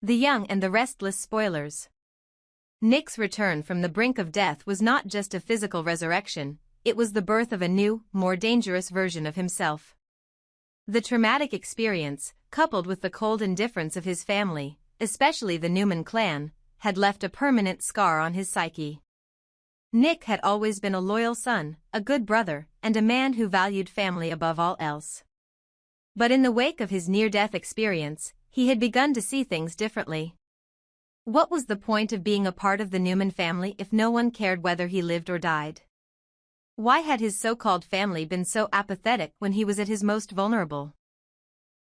The Young and the Restless spoilers. Nick's return from the brink of death was not just a physical resurrection, it was the birth of a new, more dangerous version of himself. The traumatic experience, coupled with the cold indifference of his family, especially the Newman clan, had left a permanent scar on his psyche. Nick had always been a loyal son, a good brother, and a man who valued family above all else. But in the wake of his near-death experience, he had begun to see things differently. What was the point of being a part of the Newman family if no one cared whether he lived or died? Why had his so-called family been so apathetic when he was at his most vulnerable?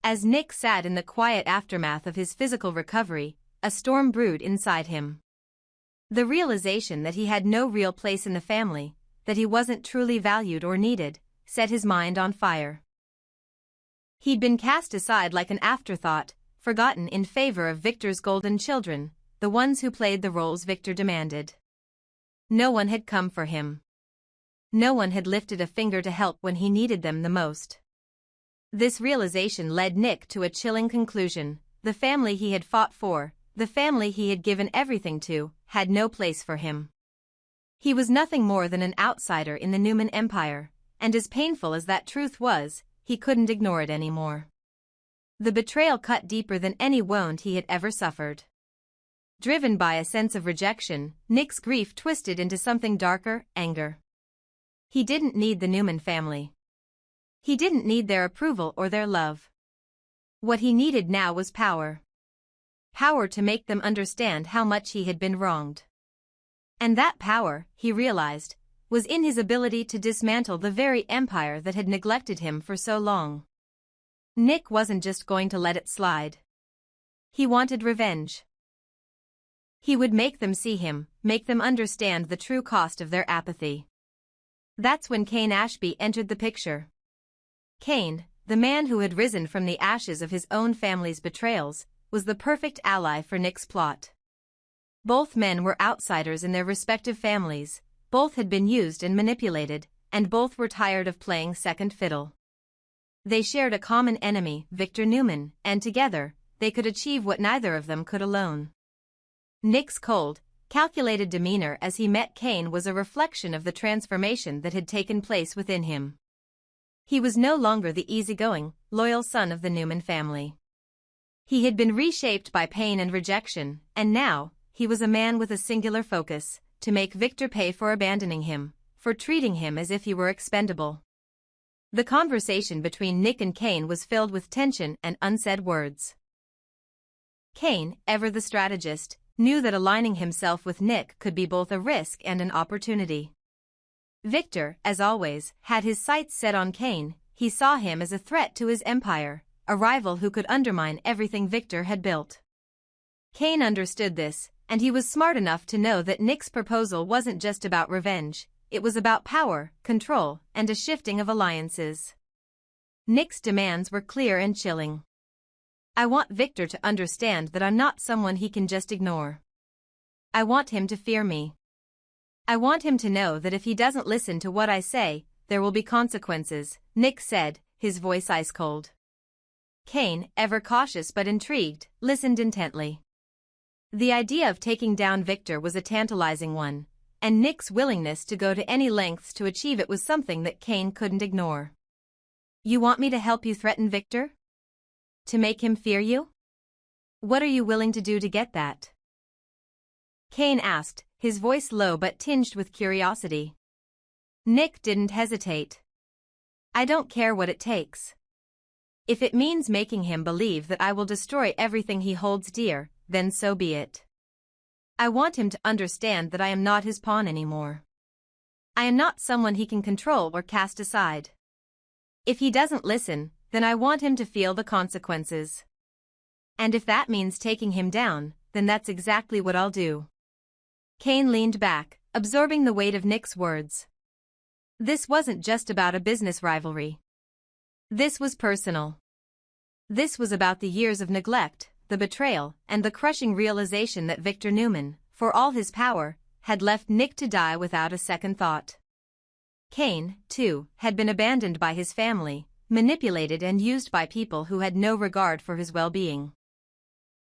As Nick sat in the quiet aftermath of his physical recovery, a storm brewed inside him. The realization that he had no real place in the family, that he wasn't truly valued or needed, set his mind on fire. He'd been cast aside like an afterthought, forgotten in favor of Victor's golden children, the ones who played the roles Victor demanded. No one had come for him. No one had lifted a finger to help when he needed them the most. This realization led Nick to a chilling conclusion: the family he had fought for, the family he had given everything to, had no place for him. He was nothing more than an outsider in the Newman Empire, and as painful as that truth was, he couldn't ignore it anymore. The betrayal cut deeper than any wound he had ever suffered. Driven by a sense of rejection, Nick's grief twisted into something darker: anger. He didn't need the Newman family. He didn't need their approval or their love. What he needed now was power. Power to make them understand how much he had been wronged. And that power, he realized, was in his ability to dismantle the very empire that had neglected him for so long. Nick wasn't just going to let it slide. He wanted revenge. He would make them see him, make them understand the true cost of their apathy. That's when Cain Ashby entered the picture. Cain, the man who had risen from the ashes of his own family's betrayals, was the perfect ally for Nick's plot. Both men were outsiders in their respective families, both had been used and manipulated, and both were tired of playing second fiddle. They shared a common enemy, Victor Newman, and together, they could achieve what neither of them could alone. Nick's cold, calculated demeanor as he met Cain was a reflection of the transformation that had taken place within him. He was no longer the easygoing, loyal son of the Newman family. He had been reshaped by pain and rejection, and now, he was a man with a singular focus: to make Victor pay for abandoning him, for treating him as if he were expendable. The conversation between Nick and Cain was filled with tension and unsaid words. Cain, ever the strategist, knew that aligning himself with Nick could be both a risk and an opportunity. Victor, as always, had his sights set on Cain. He saw him as a threat to his empire, a rival who could undermine everything Victor had built. Cain understood this, and he was smart enough to know that Nick's proposal wasn't just about revenge, it was about power, control, and a shifting of alliances. Nick's demands were clear and chilling. I want Victor to understand that I'm not someone he can just ignore. I want him to fear me. I want him to know that if he doesn't listen to what I say, there will be consequences, Nick said, his voice ice cold. Cain, ever cautious but intrigued, listened intently. The idea of taking down Victor was a tantalizing one, and Nick's willingness to go to any lengths to achieve it was something that Cain couldn't ignore. You want me to help you threaten Victor? To make him fear you? What are you willing to do to get that? Cain asked, his voice low but tinged with curiosity. Nick didn't hesitate. I don't care what it takes. If it means making him believe that I will destroy everything he holds dear, then so be it. I want him to understand that I am not his pawn anymore. I am not someone he can control or cast aside. If he doesn't listen, then I want him to feel the consequences. And if that means taking him down, then that's exactly what I'll do. Cain leaned back, absorbing the weight of Nick's words. This wasn't just about a business rivalry. This was personal. This was about the years of neglect, the betrayal, and the crushing realization that Victor Newman, for all his power, had left Nick to die without a second thought. Cain, too, had been abandoned by his family, manipulated and used by people who had no regard for his well-being.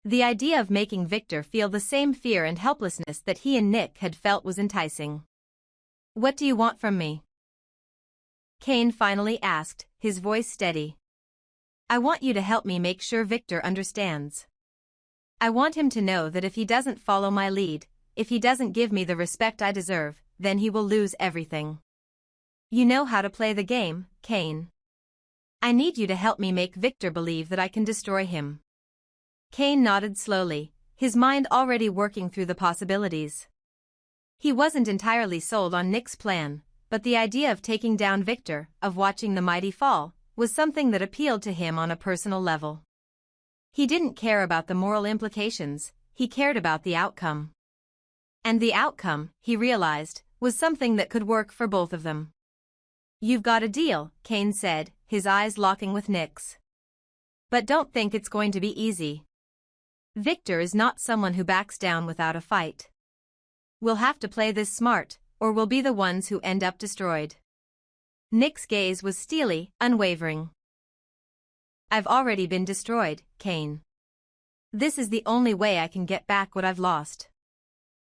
The idea of making Victor feel the same fear and helplessness that he and Nick had felt was enticing. "What do you want from me?" Kane finally asked, his voice steady. "I want you to help me make sure Victor understands. I want him to know that if he doesn't follow my lead, if he doesn't give me the respect I deserve, then he will lose everything. You know how to play the game, Kane. I need you to help me make Victor believe that I can destroy him." Kane nodded slowly, his mind already working through the possibilities. He wasn't entirely sold on Nick's plan, but the idea of taking down Victor, of watching the mighty fall, was something that appealed to him on a personal level. He didn't care about the moral implications, he cared about the outcome. And the outcome, he realized, was something that could work for both of them. "You've got a deal," Kane said, his eyes locking with Nick's. "But don't think it's going to be easy. Victor is not someone who backs down without a fight. We'll have to play this smart, or we'll be the ones who end up destroyed." Nick's gaze was steely, unwavering. "I've already been destroyed, Kane. This is the only way I can get back what I've lost."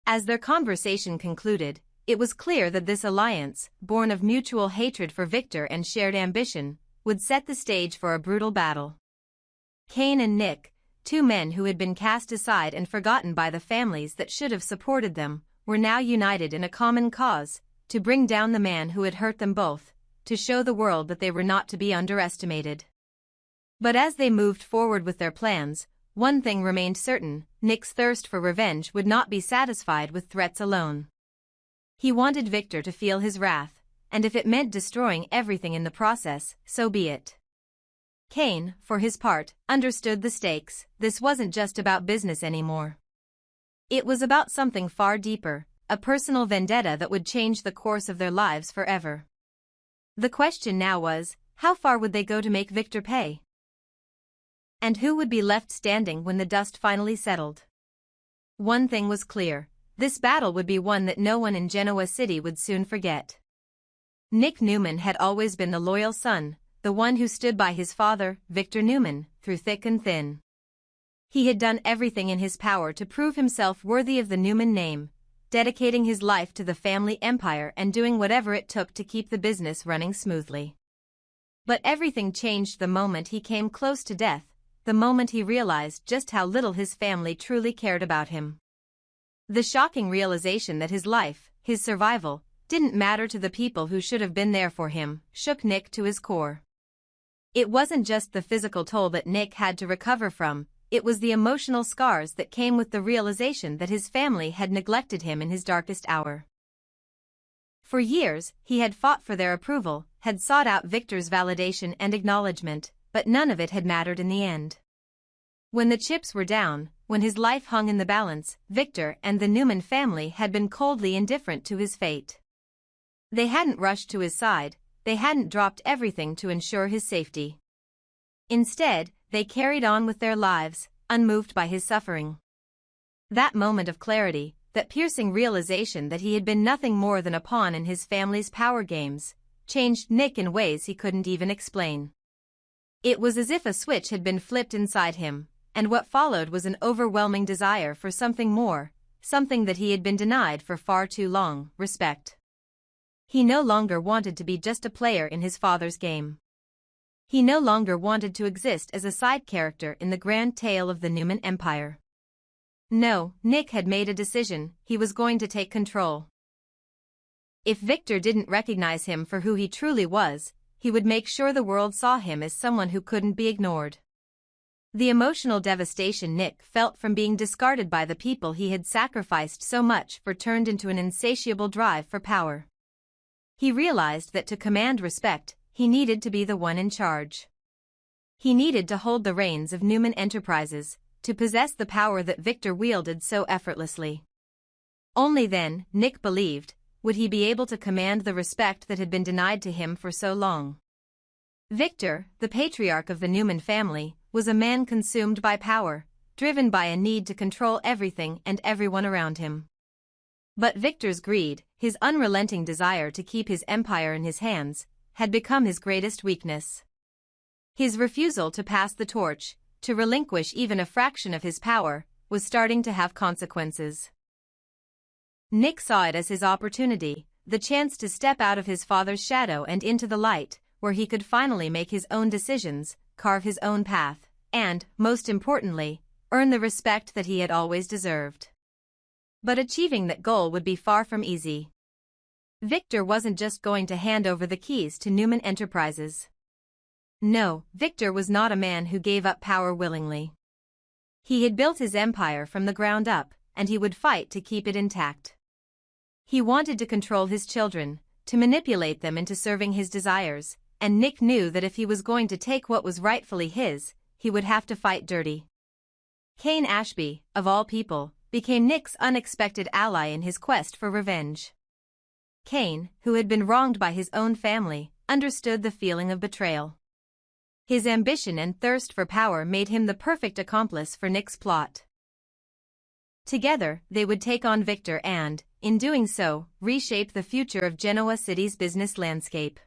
As their conversation concluded, it was clear that this alliance, born of mutual hatred for Victor and shared ambition, would set the stage for a brutal battle. Kane and Nick, two men who had been cast aside and forgotten by the families that should have supported them, were now united in a common cause, to bring down the man who had hurt them both, to show the world that they were not to be underestimated. But as they moved forward with their plans, one thing remained certain: Nick's thirst for revenge would not be satisfied with threats alone. He wanted Victor to feel his wrath, and if it meant destroying everything in the process, so be it. Kane, for his part, understood the stakes. This wasn't just about business anymore. It was about something far deeper, a personal vendetta that would change the course of their lives forever. The question now was, how far would they go to make Victor pay? And who would be left standing when the dust finally settled? One thing was clear: this battle would be one that no one in Genoa City would soon forget. Nick Newman had always been the loyal son, the one who stood by his father, Victor Newman, through thick and thin. He had done everything in his power to prove himself worthy of the Newman name, dedicating his life to the family empire and doing whatever it took to keep the business running smoothly. But everything changed the moment he came close to death, the moment he realized just how little his family truly cared about him. The shocking realization that his life, his survival, didn't matter to the people who should have been there for him, shook Nick to his core. It wasn't just the physical toll that Nick had to recover from, it was the emotional scars that came with the realization that his family had neglected him in his darkest hour. For years, he had fought for their approval, had sought out Victor's validation and acknowledgement, but none of it had mattered in the end. When the chips were down, when his life hung in the balance, Victor and the Newman family had been coldly indifferent to his fate. They hadn't rushed to his side, they hadn't dropped everything to ensure his safety. Instead, they carried on with their lives, unmoved by his suffering. That moment of clarity, that piercing realization that he had been nothing more than a pawn in his family's power games, changed Nick in ways he couldn't even explain. It was as if a switch had been flipped inside him, and what followed was an overwhelming desire for something more, something that he had been denied for far too long: respect. He no longer wanted to be just a player in his father's game. He no longer wanted to exist as a side character in the grand tale of the Newman Empire. No, Nick had made a decision: he was going to take control. If Victor didn't recognize him for who he truly was, he would make sure the world saw him as someone who couldn't be ignored. The emotional devastation Nick felt from being discarded by the people he had sacrificed so much for turned into an insatiable drive for power. He realized that to command respect, he needed to be the one in charge. He needed to hold the reins of Newman Enterprises, to possess the power that Victor wielded so effortlessly. Only then, Nick believed, would he be able to command the respect that had been denied to him for so long. Victor, the patriarch of the Newman family, was a man consumed by power, driven by a need to control everything and everyone around him. But Victor's greed, his unrelenting desire to keep his empire in his hands, had become his greatest weakness. His refusal to pass the torch, to relinquish even a fraction of his power, was starting to have consequences. Nick saw it as his opportunity, the chance to step out of his father's shadow and into the light, where he could finally make his own decisions, carve his own path, and, most importantly, earn the respect that he had always deserved. But achieving that goal would be far from easy. Victor wasn't just going to hand over the keys to Newman Enterprises. No, Victor was not a man who gave up power willingly. He had built his empire from the ground up, and he would fight to keep it intact. He wanted to control his children, to manipulate them into serving his desires, and Nick knew that if he was going to take what was rightfully his, he would have to fight dirty. Cain Ashby, of all people, became Nick's unexpected ally in his quest for revenge. Cain, who had been wronged by his own family, understood the feeling of betrayal. His ambition and thirst for power made him the perfect accomplice for Nick's plot. Together, they would take on Victor and, in doing so, reshape the future of Genoa City's business landscape.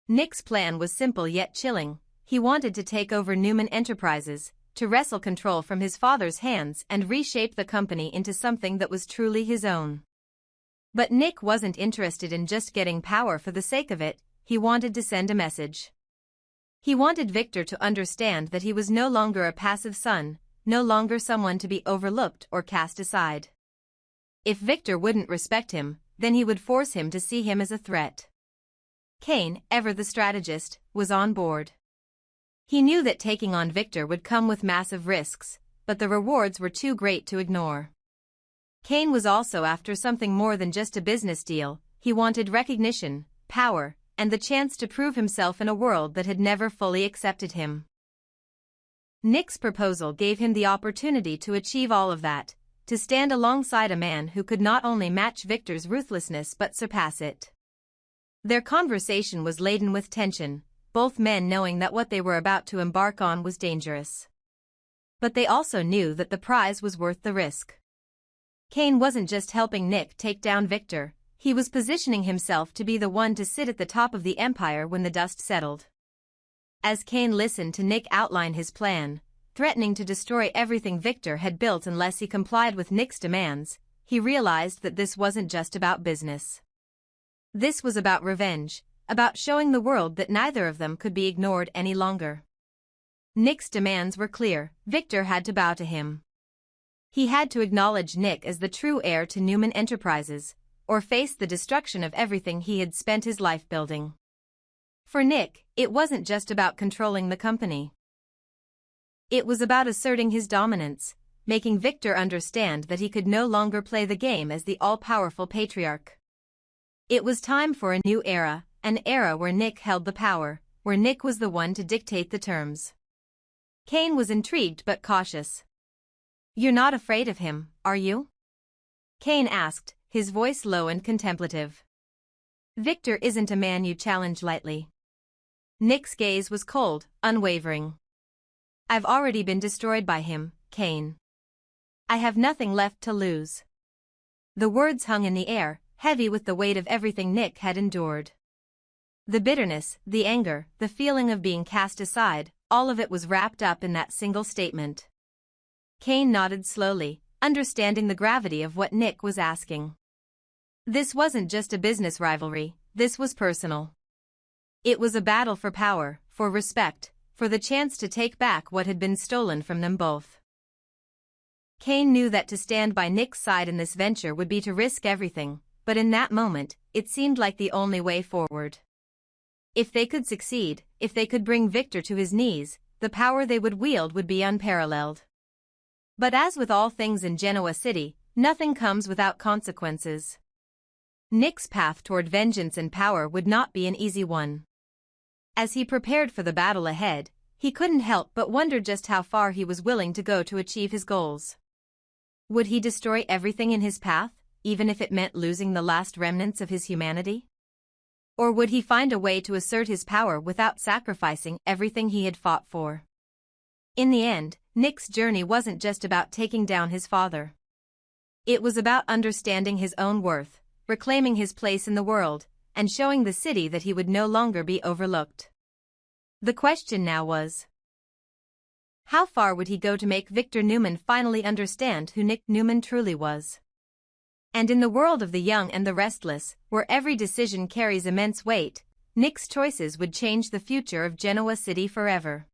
Nick's plan was simple yet chilling. He wanted to take over Newman Enterprises, to wrestle control from his father's hands and reshape the company into something that was truly his own. But Nick wasn't interested in just getting power for the sake of it, he wanted to send a message. He wanted Victor to understand that he was no longer a passive son, no longer someone to be overlooked or cast aside. If Victor wouldn't respect him, then he would force him to see him as a threat. Cain, ever the strategist, was on board. He knew that taking on Victor would come with massive risks, but the rewards were too great to ignore. Cain was also after something more than just a business deal. He wanted recognition, power, and the chance to prove himself in a world that had never fully accepted him. Nick's proposal gave him the opportunity to achieve all of that, to stand alongside a man who could not only match Victor's ruthlessness but surpass it. Their conversation was laden with tension, both men knowing that what they were about to embark on was dangerous. But they also knew that the prize was worth the risk. Cain wasn't just helping Nick take down Victor, he was positioning himself to be the one to sit at the top of the empire when the dust settled. As Cain listened to Nick outline his plan, threatening to destroy everything Victor had built unless he complied with Nick's demands, he realized that this wasn't just about business. This was about revenge, about showing the world that neither of them could be ignored any longer. Nick's demands were clear. Victor had to bow to him. He had to acknowledge Nick as the true heir to Newman Enterprises, or face the destruction of everything he had spent his life building. For Nick, it wasn't just about controlling the company. It was about asserting his dominance, making Victor understand that he could no longer play the game as the all-powerful patriarch. It was time for a new era, an era where Nick held the power, where Nick was the one to dictate the terms. Cain was intrigued but cautious. "You're not afraid of him, are you?" Cain asked, his voice low and contemplative. "Victor isn't a man you challenge lightly." Nick's gaze was cold, unwavering. "I've already been destroyed by him, Cain. I have nothing left to lose." The words hung in the air, heavy with the weight of everything Nick had endured. The bitterness, the anger, the feeling of being cast aside, all of it was wrapped up in that single statement. Cain nodded slowly, understanding the gravity of what Nick was asking. This wasn't just a business rivalry, this was personal. It was a battle for power, for respect, for the chance to take back what had been stolen from them both. Cain knew that to stand by Nick's side in this venture would be to risk everything, but in that moment, it seemed like the only way forward. If they could succeed, if they could bring Victor to his knees, the power they would wield would be unparalleled. But as with all things in Genoa City, nothing comes without consequences. Nick's path toward vengeance and power would not be an easy one. As he prepared for the battle ahead, he couldn't help but wonder just how far he was willing to go to achieve his goals. Would he destroy everything in his path, even if it meant losing the last remnants of his humanity? Or would he find a way to assert his power without sacrificing everything he had fought for? In the end, Nick's journey wasn't just about taking down his father. It was about understanding his own worth, reclaiming his place in the world, and showing the city that he would no longer be overlooked. The question now was, How far would he go to make Victor Newman finally understand who Nick Newman truly was? And in the world of the young and the restless, where every decision carries immense weight, Nick's choices would change the future of Genoa City forever.